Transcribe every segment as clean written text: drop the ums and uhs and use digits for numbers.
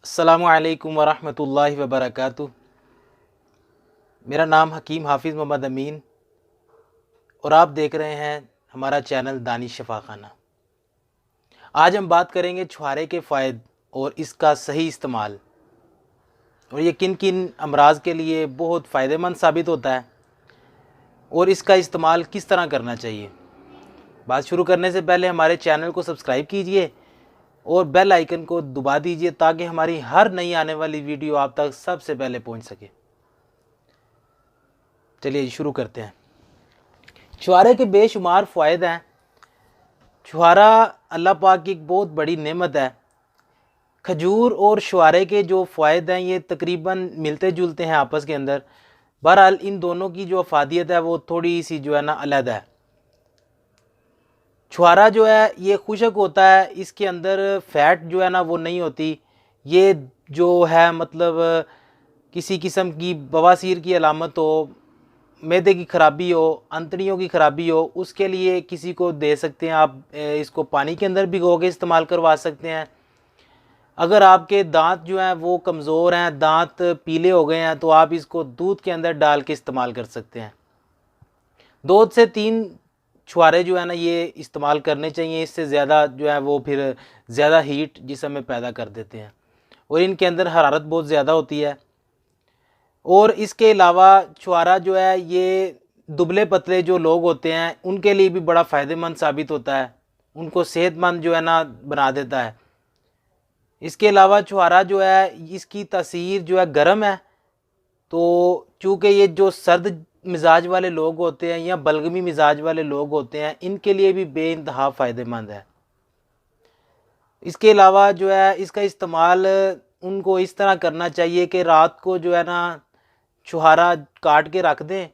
अस्सलामुअलैकुम वरहमतुल्लाहि वबरकातुह। मेरा नाम हकीम हाफिज़ मोहम्मद अमीन और आप देख रहे हैं हमारा चैनल दानिश शफ़ाखाना। आज हम बात करेंगे छुहारे के फ़ायदे और इसका सही इस्तेमाल, और ये किन किन अमराज़ के लिए बहुत फ़ायदेमंद साबित होता है और इसका इस्तेमाल किस तरह करना चाहिए। बात शुरू करने से पहले हमारे चैनल को सब्सक्राइब कीजिए और बेल आइकन को दबा दीजिए ताकि हमारी हर नई आने वाली वीडियो आप तक सबसे पहले पहुंच सके। चलिए शुरू करते हैं। छुहारे के बेशुमार फ़ायदे हैं। छुहारा अल्लाह पाक की एक बहुत बड़ी नेमत है। खजूर और छुहारे के जो फ़ायदे हैं ये तकरीबन मिलते जुलते हैं आपस के अंदर। बहरहाल इन दोनों की जो अफादियत है वो थोड़ी सी जो है ना अलग है। छुहारा जो है ये खुशक होता है, इसके अंदर फ़ैट जो है ना वो नहीं होती। ये जो है मतलब किसी किस्म की बवासीर की अलामत हो, मैदे की ख़राबी हो, अंतड़ियों की ख़राबी हो, उसके लिए किसी को दे सकते हैं आप। इसको पानी के अंदर भिगो के इस्तेमाल करवा सकते हैं। अगर आपके दांत जो हैं वो कमज़ोर हैं, दांत पीले हो गए हैं, तो आप इसको दूध के अंदर डाल के इस्तेमाल कर सकते हैं। 2 से 3 छुहारे जो है ना ये इस्तेमाल करने चाहिए। इससे ज़्यादा जो है वो फिर ज़्यादा हीट जिस्म में पैदा कर देते हैं और इनके अंदर हरारत बहुत ज़्यादा होती है। और इसके अलावा छुहारा जो है ये दुबले पतले जो लोग होते हैं उनके लिए भी बड़ा फ़ायदेमंद साबित होता है, उनको सेहतमंद जो है ना बना देता है। इसके अलावा छुहारा जो है इसकी तासीर जो है गर्म है, तो चूँकि ये जो सर्द मिजाज वाले लोग होते हैं या बलगमी मिजाज वाले लोग होते हैं इनके लिए भी बेइंतहा फ़ायदेमंद है। इसके अलावा जो है इसका इस्तेमाल उनको इस तरह करना चाहिए कि रात को जो है ना छुहारा काट के रख दें,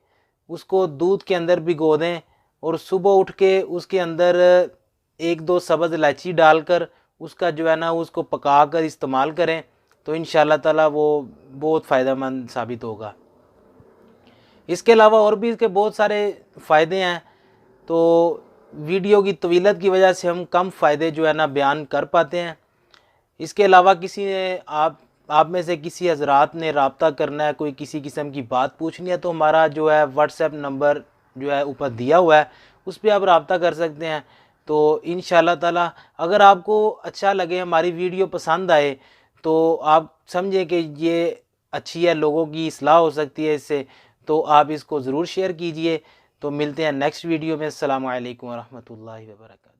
उसको दूध के अंदर भिगो दें और सुबह उठ के उसके अंदर 1-2 सब्ज़ इलायची डालकर उसका जो है ना उसको पका कर इस्तेमाल करें, तो इंशाअल्लाह ताला वो बहुत फ़ायदेमंद साबित होगा। इसके अलावा और भी इसके बहुत सारे फ़ायदे हैं, तो वीडियो की तवीलत की वजह से हम कम फ़ायदे जो है ना बयान कर पाते हैं। इसके अलावा किसी ने आप में से किसी हज़रात ने रब्ता करना है, कोई किसी किस्म की बात पूछनी है, तो हमारा जो है व्हाट्सएप नंबर जो है ऊपर दिया हुआ है, उस पर आप रब्ता कर सकते हैं। तो इंशाअल्लाह ताला अगर आपको अच्छा लगे, हमारी वीडियो पसंद आए, तो आप समझें कि ये अच्छी है, लोगों की इस्लाह हो सकती है इससे, तो आप इसको ज़रूर शेयर कीजिए। तो मिलते हैं नेक्स्ट वीडियो में। अस्सलामु अलैकुम वरहमतुल्लाहि वबरकातुहू।